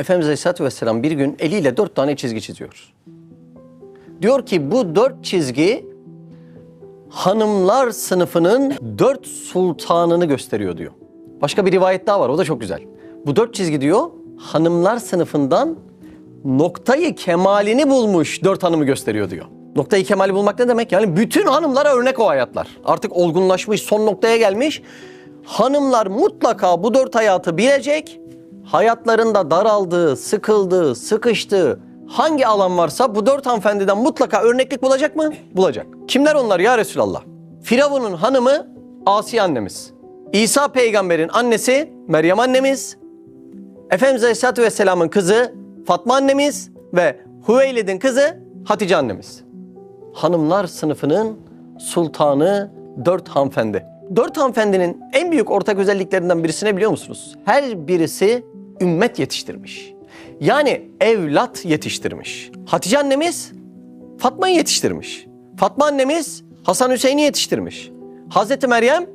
Efendimiz Aleyhisselatü Vesselam bir gün eliyle 4 tane çizgi çiziyor. Diyor ki bu 4 çizgi hanımlar sınıfının 4 sultanını gösteriyor diyor. Başka bir rivayet daha var, o da çok güzel. Bu 4 çizgi diyor hanımlar sınıfından noktayı kemalini bulmuş 4 hanımı gösteriyor diyor. Noktayı kemali bulmak ne demek? Yani bütün hanımlara örnek o hayatlar. Artık olgunlaşmış, son noktaya gelmiş. Hanımlar mutlaka bu 4 hayatı bilecek. Hayatlarında daraldığı, sıkıldığı, sıkıştığı hangi alan varsa bu 4 hanımefendiden mutlaka örneklik bulacak mı? Bulacak. Kimler onlar ya Resulallah? Firavun'un hanımı Asiye annemiz. İsa peygamberin annesi Meryem annemiz. Efendimiz Aleyhisselatü Vesselam'ın kızı Fatma annemiz ve Hüveylid'in kızı Hatice annemiz. Hanımlar sınıfının sultanı 4 hanımefendi. 4 hanımefendinin en büyük ortak özelliklerinden birisini biliyor musunuz? Her birisi ümmet yetiştirmiş. Yani evlat yetiştirmiş. Hatice annemiz Fatma'yı yetiştirmiş. Fatma annemiz Hasan Hüseyin'i yetiştirmiş. Hazreti Meryem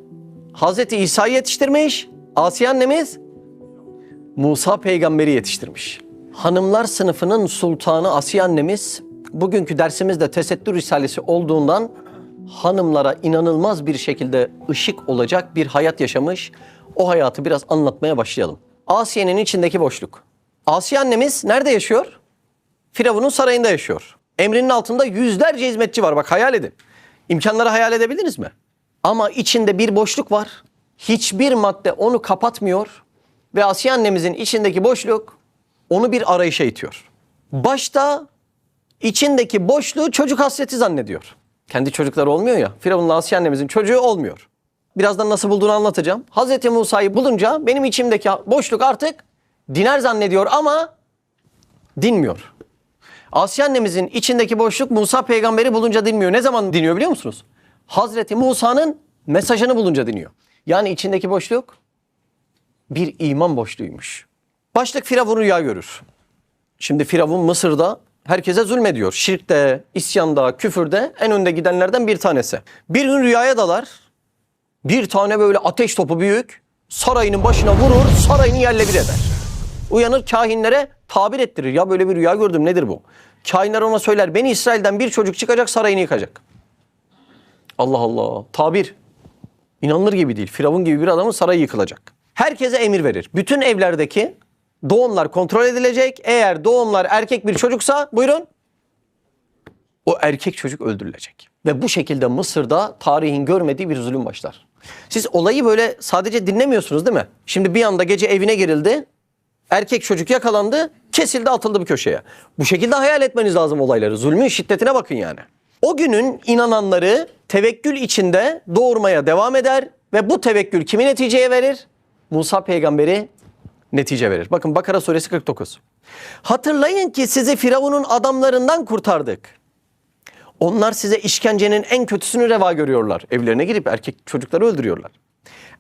Hazreti İsa'yı yetiştirmiş. Asiye annemiz Musa peygamberi yetiştirmiş. Hanımlar sınıfının sultanı Asiye annemiz bugünkü dersimizde tesettür risalesi olduğundan hanımlara inanılmaz bir şekilde ışık olacak bir hayat yaşamış. O hayatı biraz anlatmaya başlayalım. Asiye'nin içindeki boşluk. Asiye annemiz nerede yaşıyor? Firavun'un sarayında yaşıyor. Emrinin altında yüzlerce hizmetçi var. Bak hayal edin. İmkanları hayal edebildiniz mi? Ama içinde bir boşluk var. Hiçbir madde onu kapatmıyor. Ve Asiye annemizin içindeki boşluk onu bir arayışa itiyor. Başta içindeki boşluğu çocuk hasreti zannediyor. Kendi çocukları olmuyor ya. Firavun'la Asiye annemizin çocuğu olmuyor. Birazdan nasıl bulduğunu anlatacağım. Hazreti Musa'yı bulunca benim içimdeki boşluk artık diner zannediyor ama dinmiyor. Asiye annemizin içindeki boşluk Musa peygamberi bulunca dinmiyor. Ne zaman diniyor biliyor musunuz? Hazreti Musa'nın mesajını bulunca diniyor. Yani içindeki boşluk bir iman boşluğuymuş. Başlık Firavun rüya görür. Şimdi Firavun Mısır'da herkese zulmediyor. Şirkte, isyanda, küfürde en önde gidenlerden bir tanesi. Bir gün rüyaya dalar. Bir tane böyle ateş topu büyük sarayının başına vurur, sarayını yerle bir eder. Uyanır kahinlere tabir ettirir. Ya böyle bir rüya gördüm, nedir bu? Kahinler ona söyler, Beni İsrail'den bir çocuk çıkacak, sarayını yıkacak. Allah Allah, tabir. İnanılır gibi değil. Firavun gibi bir adamın sarayı yıkılacak. Herkese emir verir. Bütün evlerdeki doğumlar kontrol edilecek. Eğer doğumlar erkek bir çocuksa buyurun o erkek çocuk öldürülecek. Ve bu şekilde Mısır'da tarihin görmediği bir zulüm başlar. Siz olayı böyle sadece dinlemiyorsunuz değil mi? Şimdi bir anda gece evine girildi. Erkek çocuk yakalandı. Kesildi, atıldı bir köşeye. Bu şekilde hayal etmeniz lazım olayları. Zulmün şiddetine bakın yani. O günün inananları tevekkül içinde doğurmaya devam eder. Ve bu tevekkül kimi neticeye verir? Musa peygamberi netice verir. Bakın Bakara suresi 49. Hatırlayın ki sizi Firavun'un adamlarından kurtardık. Onlar size işkencenin en kötüsünü reva görüyorlar. Evlerine girip erkek çocukları öldürüyorlar.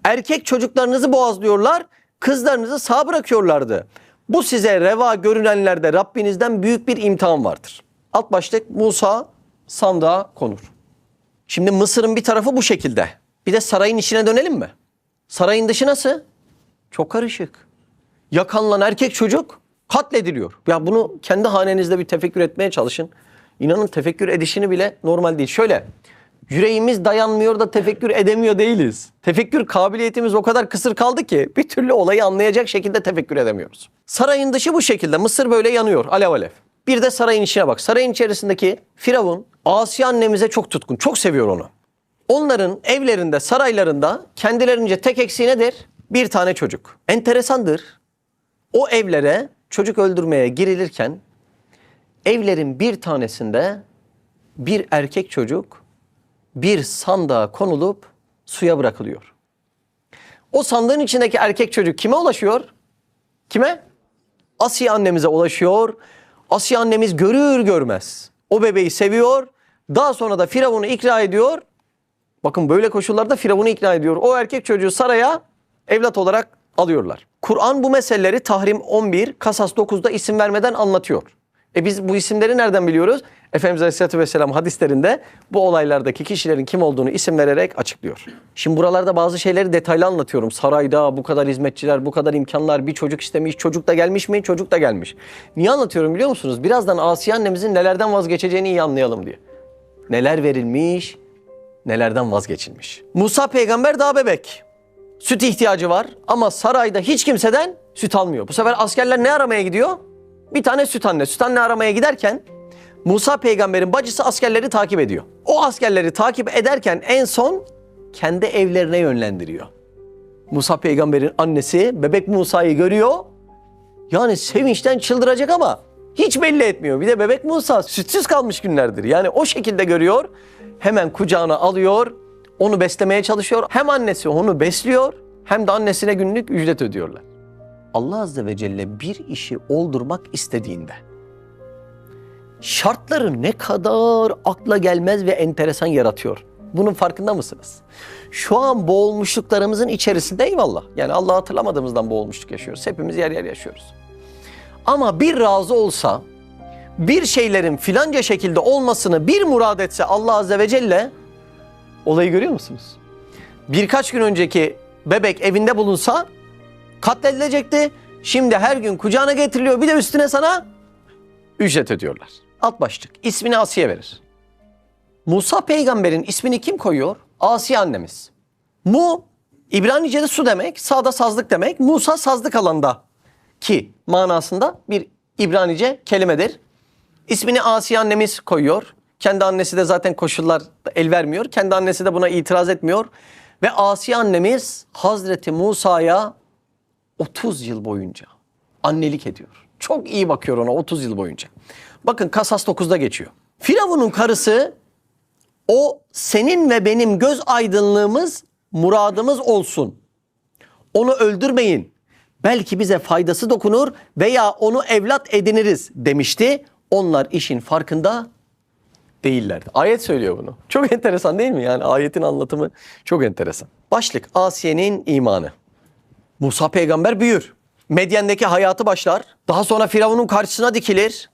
Erkek çocuklarınızı boğazlıyorlar, kızlarınızı sağ bırakıyorlardı. Bu size reva görünenlerde Rabbinizden büyük bir imtihan vardır. Alt başlık Musa sandığa konur. Şimdi Mısır'ın bir tarafı bu şekilde. Bir de sarayın içine dönelim mi? Sarayın dışı nasıl? Çok karışık. Yakanlanan erkek çocuk katlediliyor. Ya bunu kendi hanenizde bir tefekkür etmeye çalışın. İnanın tefekkür edişini bile normal değil. Şöyle, yüreğimiz dayanmıyor da tefekkür edemiyor değiliz. Tefekkür kabiliyetimiz o kadar kısır kaldı ki bir türlü olayı anlayacak şekilde tefekkür edemiyoruz. Sarayın dışı bu şekilde. Mısır böyle yanıyor, alev alev. Bir de sarayın içine bak. Sarayın içerisindeki Firavun, Asiye annemize çok tutkun, çok seviyor onu. Onların evlerinde, saraylarında kendilerince tek eksiği nedir? Bir tane çocuk. Enteresandır. O evlere çocuk öldürmeye girilirken evlerin bir tanesinde bir erkek çocuk bir sandığa konulup suya bırakılıyor. O sandığın içindeki erkek çocuk kime ulaşıyor? Kime? Asiye annemize ulaşıyor. Asiye annemiz görür görmez o bebeği seviyor. Daha sonra da Firavun'u ikna ediyor. Bakın böyle koşullarda Firavun'u ikna ediyor. O erkek çocuğu saraya evlat olarak alıyorlar. Kur'an bu meseleleri Tahrim 11, Kasas 9'da isim vermeden anlatıyor. Biz bu isimleri nereden biliyoruz? Efendimiz Aleyhisselatü Vesselam hadislerinde bu olaylardaki kişilerin kim olduğunu isim vererek açıklıyor. Şimdi buralarda bazı şeyleri detaylı anlatıyorum. Sarayda bu kadar hizmetçiler, bu kadar imkanlar, bir çocuk istemiş, çocuk da gelmiş mi? Çocuk da gelmiş. Niye anlatıyorum biliyor musunuz? Birazdan Asiye annemizin nelerden vazgeçeceğini iyi anlayalım diye. Neler verilmiş, nelerden vazgeçilmiş. Musa peygamber daha bebek. Süt ihtiyacı var ama sarayda hiç kimseden süt almıyor. Bu sefer askerler ne aramaya gidiyor? Bir tane süt anne. Süt anne aramaya giderken Musa peygamberin bacısı askerleri takip ediyor. O askerleri takip ederken en son kendi evlerine yönlendiriyor. Musa peygamberin annesi bebek Musa'yı görüyor. Yani sevinçten çıldıracak ama hiç belli etmiyor. Bir de bebek Musa sütsüz kalmış günlerdir. Yani o şekilde görüyor. Hemen kucağına alıyor. Onu beslemeye çalışıyor. Hem annesi onu besliyor hem de annesine günlük ücret ödüyorlar. Allah Azze ve Celle bir işi oldurmak istediğinde şartları ne kadar akla gelmez ve enteresan yaratıyor. Bunun farkında mısınız? Şu an boğulmuşluklarımızın içerisinde eyvallah. Yani Allah'ı hatırlamadığımızdan boğulmuşluk yaşıyoruz. Hepimiz yer yer yaşıyoruz. Ama bir razı olsa, bir şeylerin filanca şekilde olmasını bir murad etse Allah Azze ve Celle, olayı görüyor musunuz? Birkaç gün önceki bebek evinde bulunsa katledilecekti. Şimdi her gün kucağına getiriliyor. Bir de üstüne sana ücret ödüyorlar. Alt başlık. İsmini Asiye verir. Musa peygamberin ismini kim koyuyor? Asiye annemiz. Mu, İbranice'de su demek, sağda sazlık demek. Musa sazlık alanda ki manasında bir İbranice kelimedir. İsmini Asiye annemiz koyuyor. Kendi annesi de zaten koşullar el vermiyor. Kendi annesi de buna itiraz etmiyor. Ve Asiye annemiz Hazreti Musa'ya 30 yıl boyunca annelik ediyor. Çok iyi bakıyor ona 30 yıl boyunca. Bakın Kasas 9'da geçiyor. Firavun'un karısı o senin ve benim göz aydınlığımız, muradımız olsun. Onu öldürmeyin. Belki bize faydası dokunur veya onu evlat ediniriz demişti. Onlar işin farkında değillerdi. Ayet söylüyor bunu. Çok enteresan değil mi? Yani ayetin anlatımı çok enteresan. Başlık Asiye'nin imanı. Musa peygamber büyür. Medyen'deki hayatı başlar. Daha sonra Firavun'un karşısına dikilir.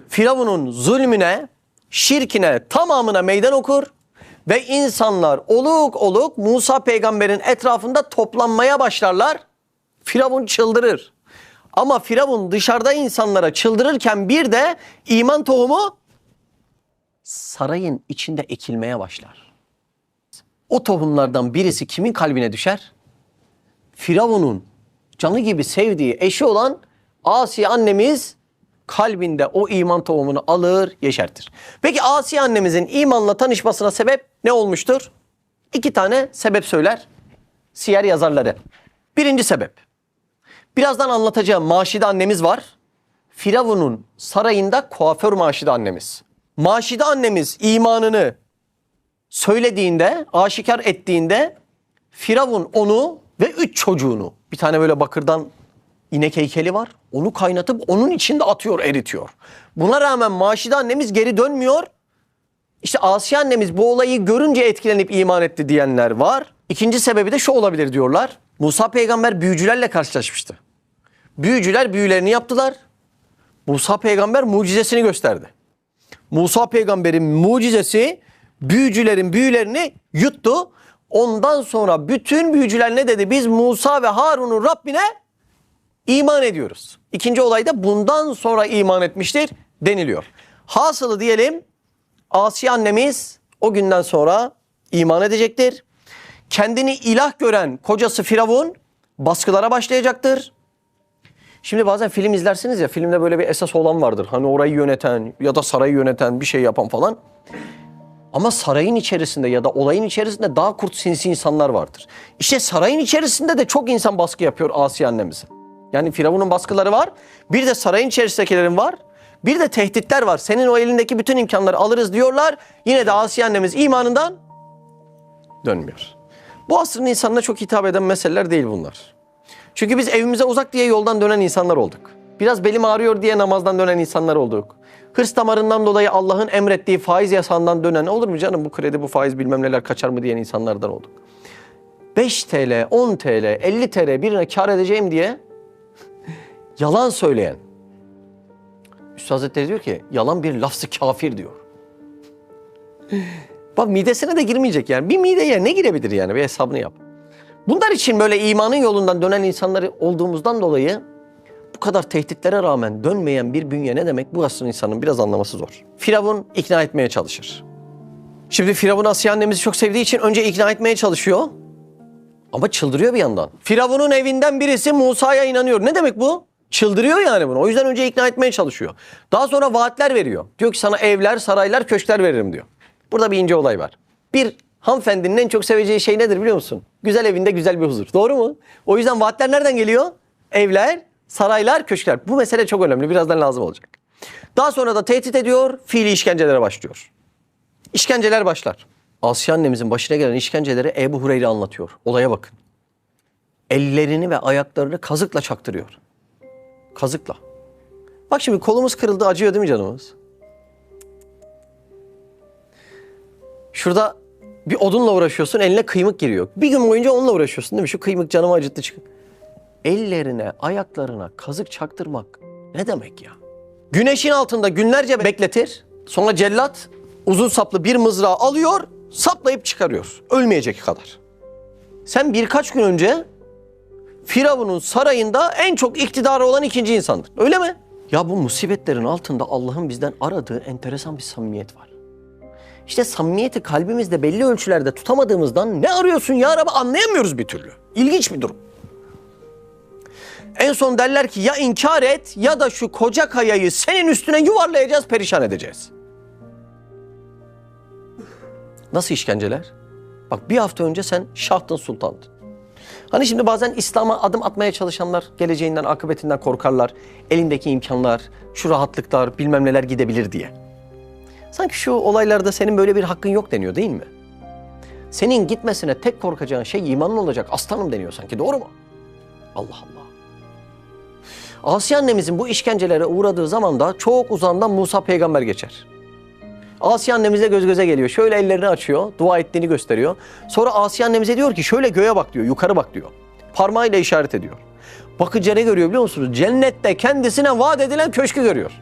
Firavun'un zulmüne, şirkine, tamamına meydan okur. Ve insanlar oluk oluk Musa peygamberin etrafında toplanmaya başlarlar. Firavun çıldırır. Ama Firavun dışarıda insanlara çıldırırken bir de iman tohumu sarayın içinde ekilmeye başlar. O tohumlardan birisi kimin kalbine düşer? Firavun'un canı gibi sevdiği eşi olan Asiye annemiz kalbinde o iman tohumunu alır, yeşertir. Peki Asiye annemizin imanla tanışmasına sebep ne olmuştur? 2 tane sebep söyler siyer yazarları. Birinci sebep. Birazdan anlatacağım Maşide annemiz var. Firavun'un sarayında kuaför Maşide annemiz. Maşide annemiz imanını söylediğinde, aşikar ettiğinde Firavun onu ve 3 çocuğunu, bir tane böyle bakırdan inek heykeli var, onu kaynatıp onun içinde atıyor, eritiyor. Buna rağmen Maşide annemiz geri dönmüyor. İşte Asiye annemiz bu olayı görünce etkilenip iman etti diyenler var. İkinci sebebi de şu olabilir diyorlar. Musa peygamber büyücülerle karşılaşmıştı. Büyücüler büyülerini yaptılar. Musa peygamber mucizesini gösterdi. Musa peygamberin mucizesi büyücülerin büyülerini yuttu. Ondan sonra bütün büyücüler ne dedi? Biz Musa ve Harun'un Rabbine iman ediyoruz. İkinci olay da bundan sonra iman etmiştir deniliyor. Hasılı diyelim Asiye annemiz o günden sonra iman edecektir. Kendini ilah gören kocası Firavun baskılara başlayacaktır. Şimdi bazen film izlersiniz ya, filmde böyle bir esas olan vardır. Hani orayı yöneten ya da sarayı yöneten bir şey yapan falan. Ama sarayın içerisinde ya da olayın içerisinde daha kurt sinsi insanlar vardır. İşte sarayın içerisinde de çok insan baskı yapıyor Asiye annemize. Yani Firavun'un baskıları var. Bir de sarayın içerisindekilerin var. Bir de tehditler var. Senin o elindeki bütün imkanları alırız diyorlar. Yine de Asiye annemiz imanından dönmüyor. Bu asrın insanına çok hitap eden meseleler değil bunlar. Çünkü biz evimize uzak diye yoldan dönen insanlar olduk. Biraz belim ağrıyor diye namazdan dönen insanlar olduk. Hırs damarından dolayı Allah'ın emrettiği faiz yasağından dönen, olur mu canım bu kredi bu faiz bilmem neler kaçar mı diyen insanlardan olduk. 5 TL, 10 TL, 50 TL birine kar edeceğim diye yalan söyleyen. Yusuf Hazretleri diyor ki yalan bir lafz-ı kafir diyor. Bak midesine de girmeyecek yani. Bir mideye ne girebilir yani? Bir hesabını yap. Bunlar için böyle imanın yolundan dönen insanları olduğumuzdan dolayı bu kadar tehditlere rağmen dönmeyen bir bünye ne demek? Bu aslında insanın biraz anlaması zor. Firavun ikna etmeye çalışır. Şimdi Firavun Asiye annemizi çok sevdiği için önce ikna etmeye çalışıyor. Ama çıldırıyor bir yandan. Firavun'un evinden birisi Musa'ya inanıyor. Ne demek bu? Çıldırıyor yani bunu. O yüzden önce ikna etmeye çalışıyor. Daha sonra vaatler veriyor. Diyor ki sana evler, saraylar, köşkler veririm diyor. Burada bir ince olay var. Bir hanımefendinin en çok seveceği şey nedir biliyor musun? Güzel evinde güzel bir huzur. Doğru mu? O yüzden vaatler nereden geliyor? Evler, saraylar, köşkler. Bu mesele çok önemli. Birazdan lazım olacak. Daha sonra da tehdit ediyor. Fiili işkencelere başlıyor. İşkenceler başlar. Asiye annemizin başına gelen işkenceleri Ebu Hureyre anlatıyor. Olaya bakın. Ellerini ve ayaklarını kazıkla çaktırıyor. Kazıkla. Bak şimdi kolumuz kırıldı, acıyor değil mi canımız? Şurada bir odunla uğraşıyorsun, eline kıymık giriyor. Bir gün boyunca onunla uğraşıyorsun değil mi? Şu kıymık canımı acıttı çıkın. Ellerine, ayaklarına kazık çaktırmak ne demek ya? Güneşin altında günlerce bekletir. Sonra cellat uzun saplı bir mızrağı alıyor, saplayıp çıkarıyor. Ölmeyecek kadar. Sen birkaç gün önce Firavun'un sarayında en çok iktidarı olan ikinci insandın. Öyle mi? Ya bu musibetlerin altında Allah'ın bizden aradığı enteresan bir samimiyet var. İşte samimiyeti kalbimizde belli ölçülerde tutamadığımızdan ne arıyorsun ya Rabbi anlayamıyoruz bir türlü. İlginç bir durum. En son derler ki ya inkar et ya da şu koca kayayı senin üstüne yuvarlayacağız, perişan edeceğiz. Nasıl işkenceler? Bak bir hafta önce sen şahtın, sultandın. Hani şimdi bazen İslam'a adım atmaya çalışanlar geleceğinden, akıbetinden korkarlar. Elindeki imkanlar, şu rahatlıklar, bilmem neler gidebilir diye. Sanki şu olaylarda senin böyle bir hakkın yok deniyor değil mi? Senin gitmesine tek korkacağın şey imanın olacak. Aslanım deniyor sanki, doğru mu? Allah Allah. Asiye annemizin bu işkencelere uğradığı zaman da çok uzağından Musa peygamber geçer. Asiye annemizle göz göze geliyor. Şöyle ellerini açıyor, dua ettiğini gösteriyor. Sonra Asiye annemize diyor ki şöyle göğe bak diyor, yukarı bak diyor. Parmağıyla işaret ediyor. Bakınca ne görüyor biliyor musunuz? Cennette kendisine vaat edilen köşkü görüyor.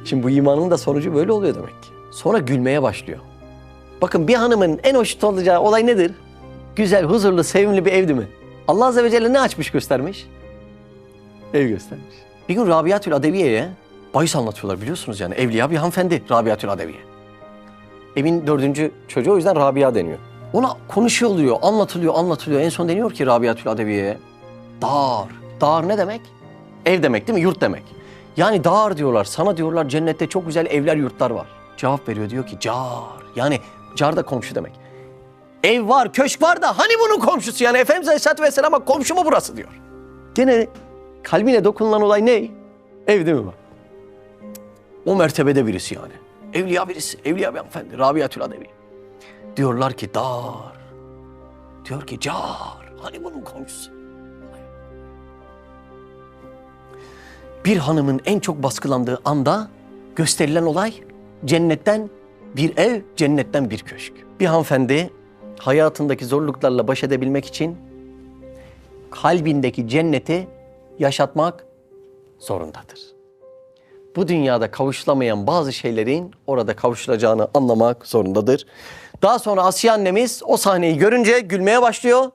Şimdi bu imanın da sonucu böyle oluyor demek ki. Sonra gülmeye başlıyor. Bakın bir hanımın en hoşnut olacağı olay nedir? Güzel, huzurlu, sevimli bir ev değil mi? Allah Azze ve Celle ne açmış göstermiş? Ev göstermiş. Bir gün Rabiatül Adeviye'ye bahis anlatıyorlar biliyorsunuz yani. Evliya bir hanımefendi Rabiatül Adeviye. Evin 4. çocuğu o yüzden Rabia deniyor. Ona konuşuyor, anlatılıyor. En son deniyor ki Rabiatül Adeviye'ye dar. Dar ne demek? Ev demek değil mi? Yurt demek. Yani dar diyorlar. Sana diyorlar cennette çok güzel evler, yurtlar var. Cevap veriyor diyor ki car. Yani car da komşu demek. Ev var, köşk var da hani bunun komşusu yani Efendimiz Aleyhisselatü Vesselam'a komşu mu burası diyor. Gene kalbine dokunulan olay ne? Ev değil mi bak? O mertebede birisi yani. Evliya birisi, evliya bir hanımefendi. Rabiatül Adevi. Diyorlar ki dar. Diyor ki car. Hani bunun komşusu? Bir hanımın en çok baskılandığı anda gösterilen olay cennetten bir ev, cennetten bir köşk. Bir hanımefendi hayatındaki zorluklarla baş edebilmek için kalbindeki cenneti yaşatmak zorundadır. Bu dünyada kavuşulamayan bazı şeylerin orada kavuşulacağını anlamak zorundadır. Daha sonra Asiye annemiz o sahneyi görünce gülmeye başlıyor.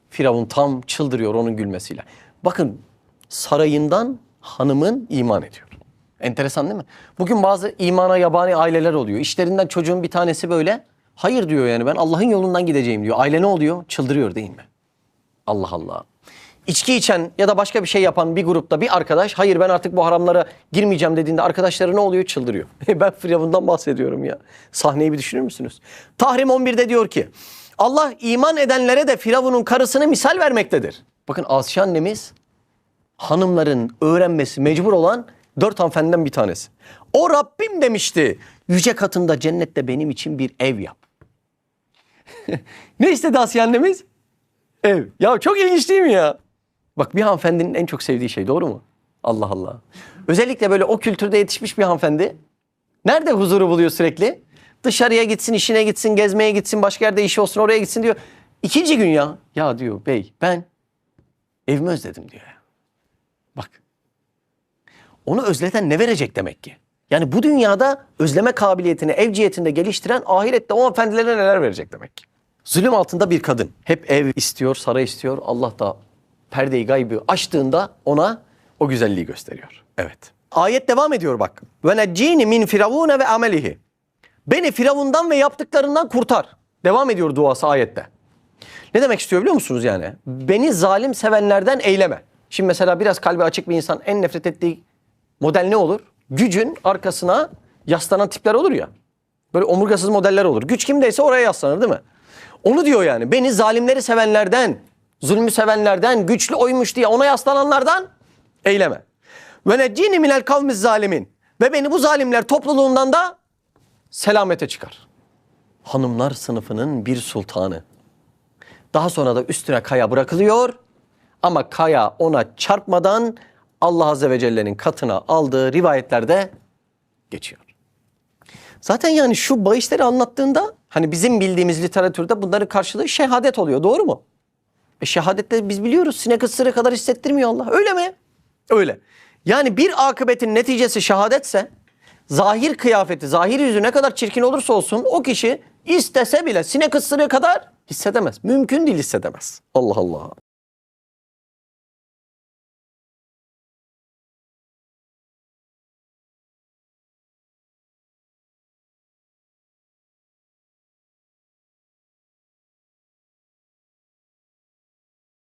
Firavun tam çıldırıyor onun gülmesiyle. Bakın sarayından hanımın iman ediyor. Enteresan değil mi? Bugün bazı imana yabani aileler oluyor. İşlerinden çocuğun bir tanesi böyle hayır diyor yani ben Allah'ın yolundan gideceğim diyor. Aile ne oluyor? Çıldırıyor değil mi? Allah Allah. İçki içen ya da başka bir şey yapan bir grupta bir arkadaş hayır ben artık bu haramlara girmeyeceğim dediğinde arkadaşları ne oluyor? Çıldırıyor. Ben Firavun'dan bahsediyorum ya. Sahneyi bir düşünür müsünüz? Tahrim 11'de diyor ki Allah iman edenlere de Firavun'un karısını misal vermektedir. Bakın Asiye annemiz hanımların öğrenmesi mecbur olan 4 hanımefendiden bir tanesi. O Rabbim demişti yüce katında cennette benim için bir ev yap. Ne istedi Asiye annemiz? Ev. Ya çok ilginç değil mi ya? Bak bir hanımefendinin en çok sevdiği şey doğru mu? Allah Allah. Özellikle böyle o kültürde yetişmiş bir hanımefendi. Nerede huzuru buluyor sürekli? Dışarıya gitsin, işine gitsin, gezmeye gitsin, başka yerde işi olsun oraya gitsin diyor. İkinci gün ya. Ya diyor bey ben evimi özledim diyor. Bak. Onu özleten ne verecek demek ki? Yani bu dünyada özleme kabiliyetini evciyetinde geliştiren ahirette o efendilere neler verecek demek ki? Zulüm altında bir kadın. Hep ev istiyor, saray istiyor. Allah da perde-i gaybı açtığında ona o güzelliği gösteriyor. Evet. Ayet devam ediyor bak. Ve neccini min firavune ve amelihi. Beni Firavundan ve yaptıklarından kurtar. Devam ediyor duası ayette. Ne demek istiyor biliyor musunuz yani? Beni zalim sevenlerden eyleme. Şimdi mesela biraz kalbi açık bir insan en nefret ettiği model ne olur? Gücün arkasına yaslanan tipler olur ya. Böyle omurgasız modeller olur. Güç kimdeyse oraya yaslanır değil mi? Onu diyor yani. Beni zalimleri sevenlerden, zulmü sevenlerden, güçlü oymuş diye ona yaslananlardan eyleme. Ve neccini minel kavmiz zalimin. Ve beni bu zalimler topluluğundan da selamete çıkar. Hanımlar sınıfının bir sultanı. Daha sonra da üstüne kaya bırakılıyor. Ama kaya ona çarpmadan Allah Azze ve Celle'nin katına aldığı rivayetlerde geçiyor. Zaten yani şu bahisleri anlattığında hani bizim bildiğimiz literatürde bunların karşılığı şehadet oluyor. Doğru mu? Şehadette biz biliyoruz sinek ısırığı kadar hissettirmiyor Allah. Öyle mi? Öyle. Yani bir akıbetin neticesi şehadetse zahir kıyafeti, zahir yüzü ne kadar çirkin olursa olsun o kişi istese bile sinek ısırığı kadar hissedemez. Mümkün değil hissedemez. Allah Allah.